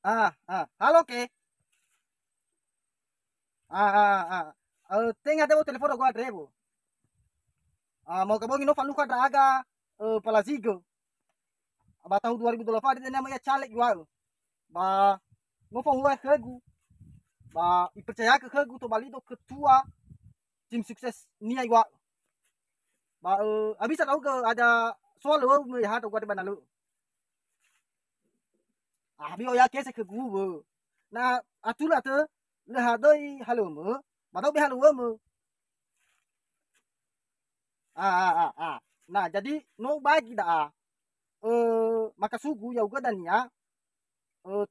Halo ke. Tenga devo telefono qua devo. Mau ke bongi no falu ka draga palazigo. Ba tahun 2008 dia namanya caleg gua. Ba no fa huwa kegu. Ba ipercaya ke kegu to bali do ketua tim sukses nia gua. Ba abisa tahu ke ada soal lo me ha to gua de banalu. Abi o ya kese ke gu. Na atula te le ha doi halo me. Ba do be halo me. Nah, jadi no bagi dah. Maka sugu ya uga dan ya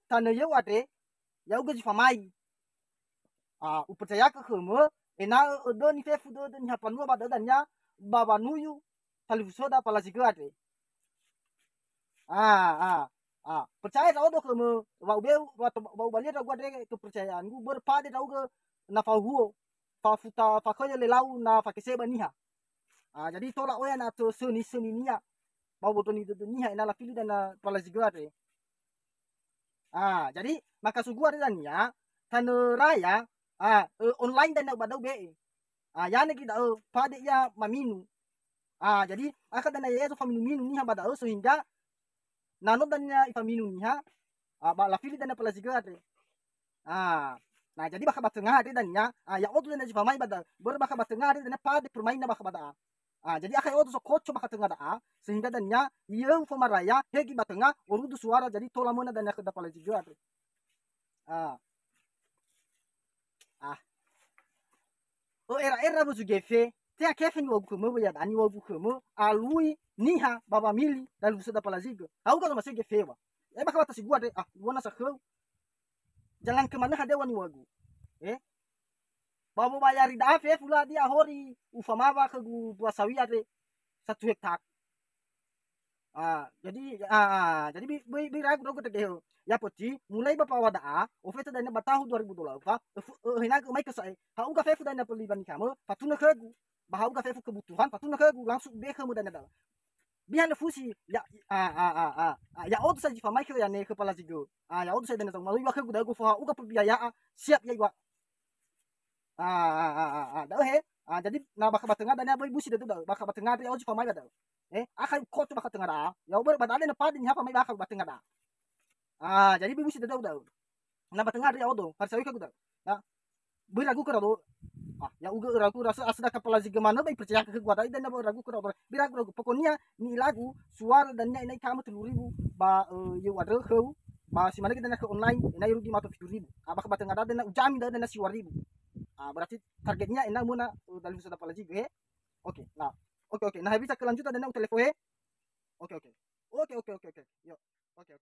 tanah ya wade ya uga jifamai. Upercaya ke kemu ena do ni fefu do ni hapanu ba dan ya baba nuyu talifusoda pala sigade. Percaya tau do kemu wa ube wa bali da gua de kepercayaan gu berpade tau ke na fahuo fa futa fa koyo lelau na fa keseba niha. Jadi tolak oya na to seni nia mau boto ni dunia ina la fili dana pala sigade. Jadi maka sugu ada dan ya tan raya online dan badau be. Ya ne kita pade ya maminu. Jadi aka dan ya so faminu minu ni badau sehingga nano dan ya faminu ni ba la fili dana pala sigade. Nah jadi baka batengah ada dan ya otu dan si pamai badau ber baka batengah ada dan pade permainan baka badau. Jadi akai otu so koco baka tengah daa sehingga dan ya ieu pemaraya hegi batengah urudu suara jadi tolamona dan ya ke pala sigade. Ah, ah. Era buzu gefe. Te a kefe ni wabu kumu ya dani wabu kumu. Alui niha baba mili dan busu da palazigo. Au ka masih gefe wa. Baka bata sigua de gua nasa kau. Jalan kemana hade wani wagu. Babu bayari da fe fula dia hori ufama ba ke gu buat sawia de 1 hektar. Jadi bi ragu dogo te ya poti mulai bapa wada ofeta dana batahu 2000 fa hina ke mai kesai ha uga fefu dana peliban kamu patuna kegu bahau uga fefu kebutuhan patuna kegu langsung be kamu dana dala bihan fusi ya ya odu saji fa mai ke ya ne kepala jigo ya odu sai dana tong malu kegu dago fa uga perbiayaan siap ya gua dah he jadi na baka batengah dana boy busi datu baka batengah ya odu fa mai dal akan kotu baka tengah da ya uber badale na padin ha fa mai baka batengah da jadi bibu sida daw na batengah ya odo parsawi ka guda ya biragu ka do ya uga ragu rasa asda kepala ziga mana bai percaya ke gua dan na ragu ka do biragu pokoknya ni lagu suara dan nai kamu 10.000 ba ye wado kau ba si mana kita na ke online ina rugi mato 7.000 baka batengah da na ujami da na si 1.000 berarti targetnya ina muna dalam sudah pala ziga oke nah oke nah bisa kelanjutan dan telepon oke yo oke